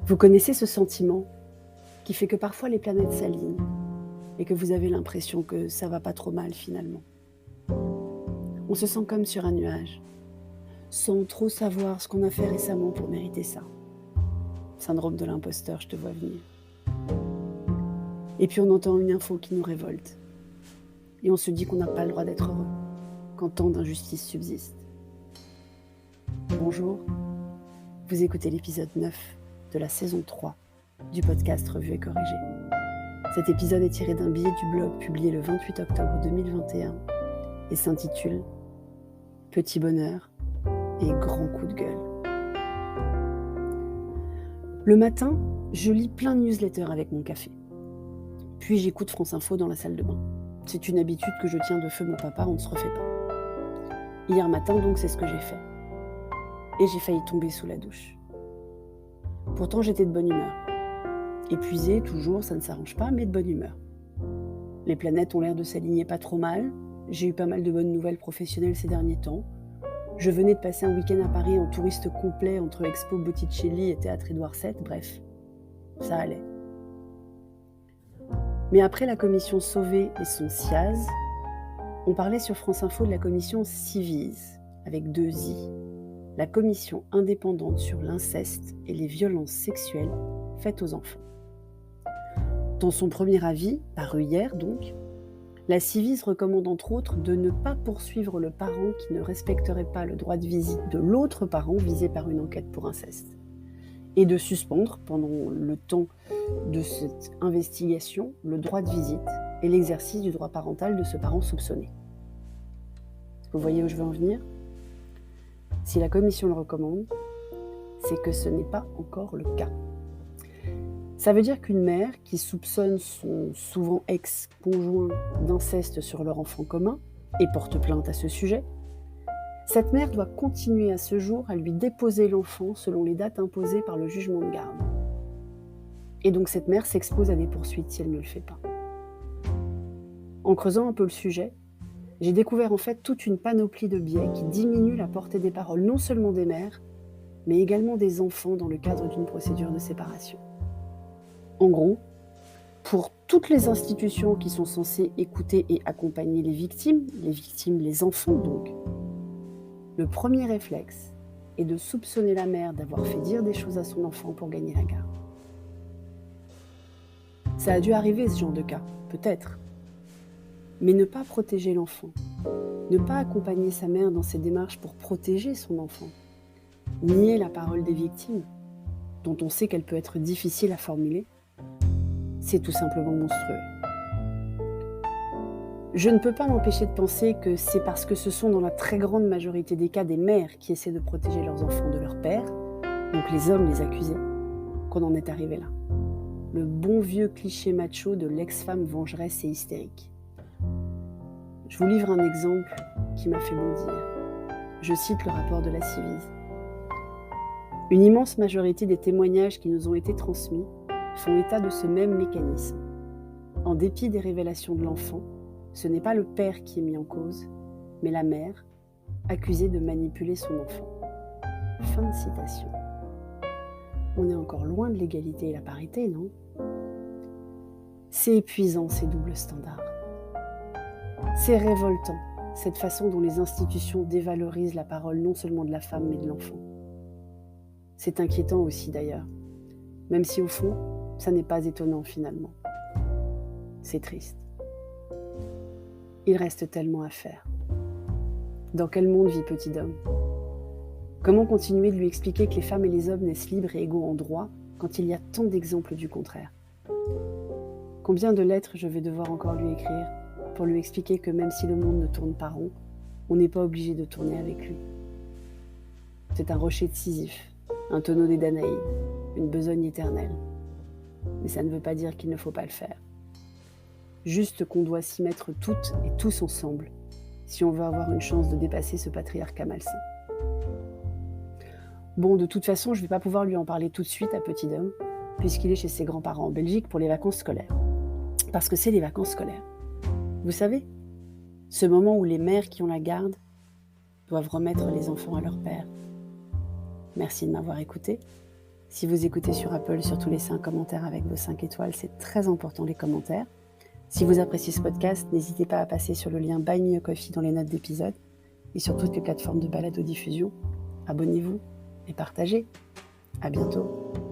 Vous connaissez ce sentiment qui fait que parfois les planètes s'alignent et que vous avez l'impression que ça va pas trop mal finalement. On se sent comme sur un nuage, sans trop savoir ce qu'on a fait récemment pour mériter ça. Syndrome de l'imposteur, je te vois venir. Et puis on entend une info qui nous révolte. Et on se dit qu'on n'a pas le droit d'être heureux, quand tant d'injustices subsistent. Bonjour, vous écoutez l'épisode 9 de la saison 3 du podcast Revue et Corrigée. Cet épisode est tiré d'un billet du blog publié le 28 octobre 2021 et s'intitule « Petit bonheur et grand coup de gueule ». Le matin, je lis plein de newsletters avec mon café. Puis j'écoute France Info dans la salle de bain. C'est une habitude que je tiens de feu mon papa, on ne se refait pas. Hier matin donc, c'est ce que j'ai fait. Et j'ai failli tomber sous la douche. Pourtant, j'étais de bonne humeur. Épuisée, toujours, ça ne s'arrange pas, mais de bonne humeur. Les planètes ont l'air de s'aligner pas trop mal. J'ai eu pas mal de bonnes nouvelles professionnelles ces derniers temps. Je venais de passer un week-end à Paris en touriste complet entre Expo Botticelli et Théâtre Édouard VII, bref, ça allait. Mais après la commission Sauvé et son SIAZ, on parlait sur France Info de la commission Civiz, avec 2 I, la commission indépendante sur l'inceste et les violences sexuelles faites aux enfants. Dans son premier avis, paru hier donc, la Civiz recommande entre autres de ne pas poursuivre le parent qui ne respecterait pas le droit de visite de l'autre parent visé par une enquête pour inceste, et de suspendre, pendant le temps de cette investigation, le droit de visite et l'exercice du droit parental de ce parent soupçonné. Vous voyez où je veux en venir ? Si la commission le recommande, c'est que ce n'est pas encore le cas. Ça veut dire qu'une mère qui soupçonne son souvent ex-conjoint d'inceste sur leur enfant commun et porte plainte à ce sujet, cette mère doit continuer à ce jour à lui déposer l'enfant selon les dates imposées par le jugement de garde. Et donc cette mère s'expose à des poursuites si elle ne le fait pas. En creusant un peu le sujet, j'ai découvert en fait toute une panoplie de biais qui diminuent la portée des paroles non seulement des mères, mais également des enfants dans le cadre d'une procédure de séparation. En gros, pour toutes les institutions qui sont censées écouter et accompagner les victimes, les enfants donc, le premier réflexe est de soupçonner la mère d'avoir fait dire des choses à son enfant pour gagner la garde. Ça a dû arriver ce genre de cas, peut-être. Mais ne pas protéger l'enfant, ne pas accompagner sa mère dans ses démarches pour protéger son enfant, nier la parole des victimes, dont on sait qu'elle peut être difficile à formuler, c'est tout simplement monstrueux. Je ne peux pas m'empêcher de penser que c'est parce que ce sont dans la très grande majorité des cas des mères qui essaient de protéger leurs enfants de leur père, donc les hommes les accusés, qu'on en est arrivé là. Le bon vieux cliché macho de l'ex-femme vengeresse et hystérique. Je vous livre un exemple qui m'a fait bondir. Je cite le rapport de la Civiz. Une immense majorité des témoignages qui nous ont été transmis font état de ce même mécanisme. En dépit des révélations de l'enfant, ce n'est pas le père qui est mis en cause, mais la mère, accusée de manipuler son enfant. Fin de citation. On est encore loin de l'égalité et la parité, non ? C'est épuisant ces doubles standards. C'est révoltant, cette façon dont les institutions dévalorisent la parole non seulement de la femme mais de l'enfant. C'est inquiétant aussi d'ailleurs, même si au fond, ça n'est pas étonnant finalement. C'est triste. Il reste tellement à faire. Dans quel monde vit petit homme ? Comment continuer de lui expliquer que les femmes et les hommes naissent libres et égaux en droit quand il y a tant d'exemples du contraire ? Combien de lettres je vais devoir encore lui écrire pour lui expliquer que même si le monde ne tourne pas rond, on n'est pas obligé de tourner avec lui. C'est un rocher de Sisyphe, un tonneau des Danaïdes, une besogne éternelle. Mais ça ne veut pas dire qu'il ne faut pas le faire. Juste qu'on doit s'y mettre toutes et tous ensemble, si on veut avoir une chance de dépasser ce patriarcat malsain. Bon, de toute façon, je ne vais pas pouvoir lui en parler tout de suite à petit homme, puisqu'il est chez ses grands-parents en Belgique pour les vacances scolaires. Parce que c'est les vacances scolaires. Vous savez, ce moment où les mères qui ont la garde doivent remettre les enfants à leur père. Merci de m'avoir écouté Si vous écoutez sur Apple, surtout laissez un commentaire avec vos 5 étoiles, c'est très important les commentaires. Si vous appréciez ce podcast, n'hésitez pas à passer sur le lien Buy Me a Coffee dans les notes d'épisode et sur toutes les plateformes de balado-diffusion. Abonnez-vous et partagez. À bientôt.